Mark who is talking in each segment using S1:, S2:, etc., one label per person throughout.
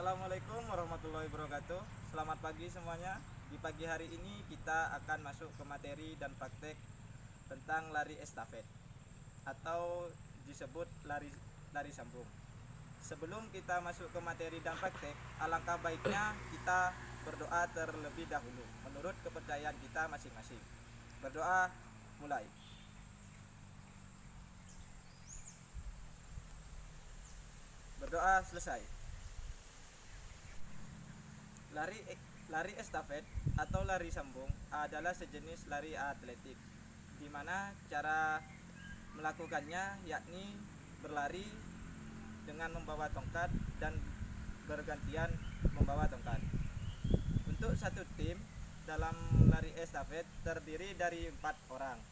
S1: Assalamualaikum warahmatullahi wabarakatuh. Selamat pagi semuanya. Di pagi hari ini kita akan masuk ke materi dan praktek tentang lari estafet atau disebut lari sambung. Sebelum kita masuk ke materi dan praktek, alangkah baiknya kita berdoa terlebih dahulu menurut kepercayaan kita masing-masing. Berdoa, mulai. Berdoa selesai. Lari estafet atau lari sambung adalah sejenis lari atletik, di mana cara melakukannya yakni berlari dengan membawa tongkat dan bergantian membawa tongkat. Untuk satu tim dalam lari estafet terdiri dari 4 orang,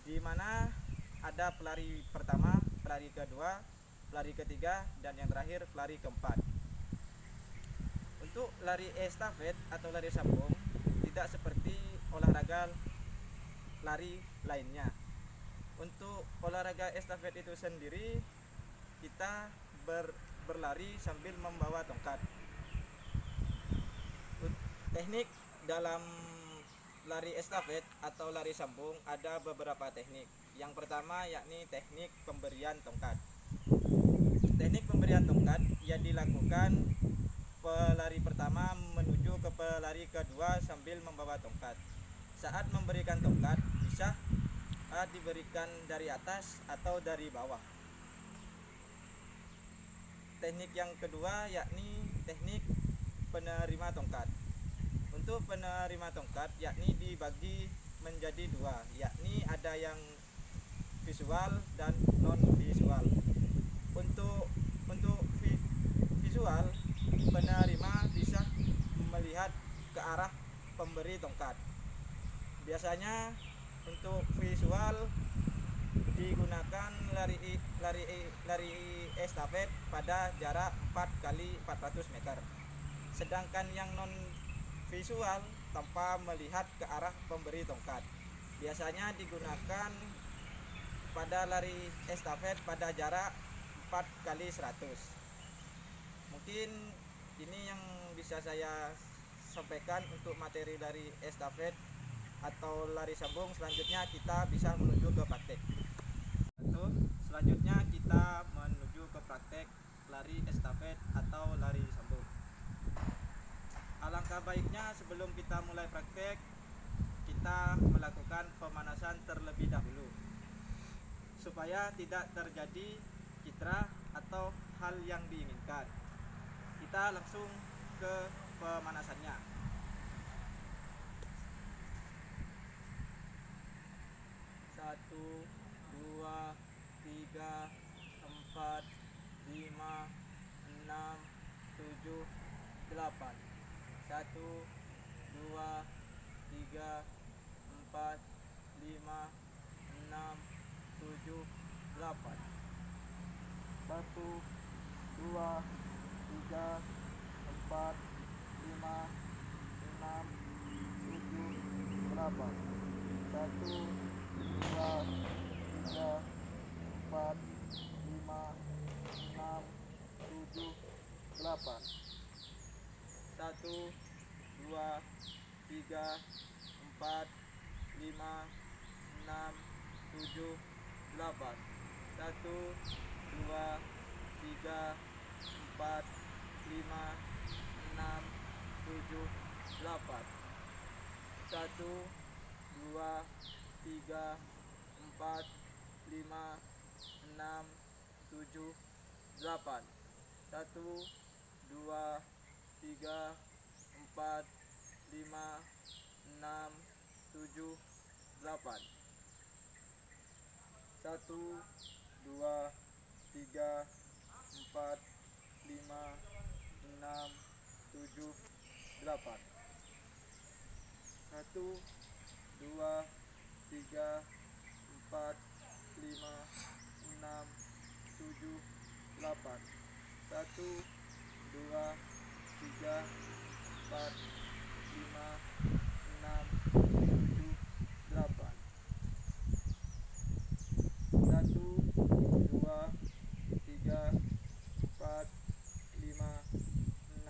S1: di mana ada pelari pertama, pelari kedua, pelari ketiga, dan yang terakhir pelari keempat. Untuk lari estafet atau lari sambung tidak seperti olahraga lari lainnya. Untuk olahraga estafet itu sendiri kita berlari sambil membawa tongkat. Teknik dalam lari estafet atau lari sambung ada beberapa teknik. Yang pertama yakni teknik pemberian tongkat. Teknik pemberian tongkat yang dilakukan pelari pertama menuju ke pelari kedua sambil membawa tongkat. Saat memberikan tongkat bisa diberikan dari atas atau dari bawah. Teknik yang kedua yakni teknik penerima tongkat. Untuk penerima tongkat yakni dibagi menjadi dua, yakni ada yang visual dan non visual. Untuk visual, penerima bisa melihat ke arah pemberi tongkat. Biasanya untuk visual digunakan lari estafet pada jarak 4 kali 400 meter. Sedangkan yang non visual tanpa melihat ke arah pemberi tongkat biasanya digunakan pada lari estafet pada jarak 4 kali 100. Mungkin ini yang bisa saya sampaikan untuk materi dari estafet atau lari sambung. Selanjutnya kita bisa menuju ke praktek. Selanjutnya kita menuju ke praktek lari estafet atau lari sambung. Alangkah baiknya sebelum kita mulai praktek, kita melakukan pemanasan terlebih dahulu supaya tidak terjadi cedera atau hal yang diinginkan. Kita langsung ke pemanasannya. 1, 2, 3, 4, 5, 6, 7, 8. 1, 2, 3, 4, 5, 6, 7, 8. 1, 2, 3, 4, 5, 6, 7, 8. 1, 2, 3, 4, 5, 6, 7, 8. 1, 2, 3, 4, 5, 6, 7, 8. 1, 2, 3, 4, 5, 6, 7, 8. 1, 2, 3, 4, 5, 6, 7, 8. 1, 2, 3, 4, 5, 6, 7, 8. 1, 2, 3, 4, 5, 6, 7, 8. 1, 2, 3, 4, 5, 6, 7, 8. 1, 2, 3, 4, 5, 6, 7, 8. 1, 2, 3, 4, 5, 6,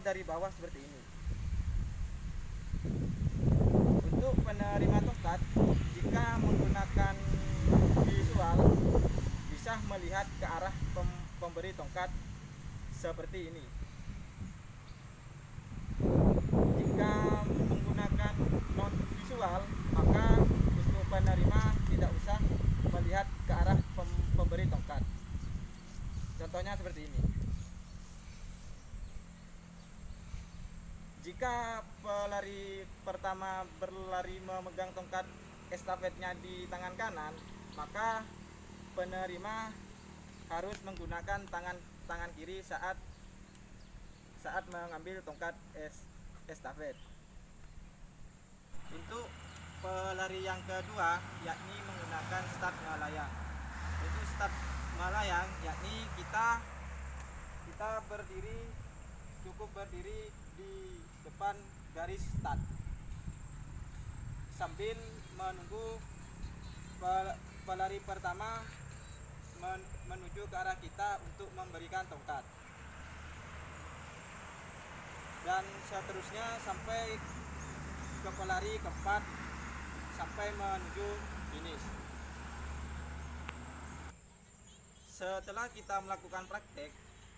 S1: dari bawah seperti ini. Untuk penerima tongkat, jika menggunakan visual bisa melihat ke arah pemberi tongkat seperti ini. Jika menggunakan non visual, maka untuk penerima tidak usah melihat ke arah pemberi tongkat. Contohnya seperti ini. Jika pelari pertama berlari memegang tongkat estafetnya di tangan kanan, maka penerima harus menggunakan tangan kiri saat mengambil tongkat estafet. Untuk pelari yang kedua yakni menggunakan start melayang. Untuk start melayang yakni kita cukup berdiri di depan garis start sambil menunggu pelari pertama menuju ke arah kita untuk memberikan tongkat, dan seterusnya sampai ke pelari keempat sampai menuju finish. Setelah kita melakukan praktek,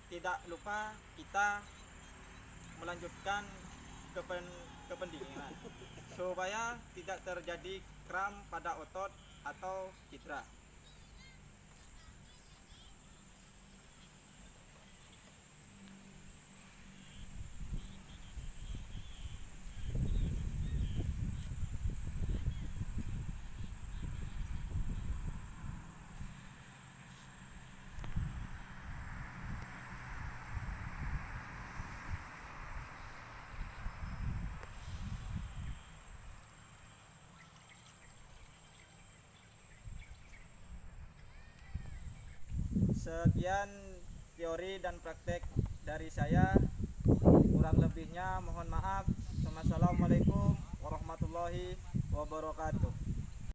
S1: tidak lupa kita melanjutkan ke pendinginan supaya tidak terjadi kram pada otot atau cedera. Sekian teori dan praktek dari saya. Kurang lebihnya mohon maaf. Wassalamualaikum warahmatullahi wabarakatuh.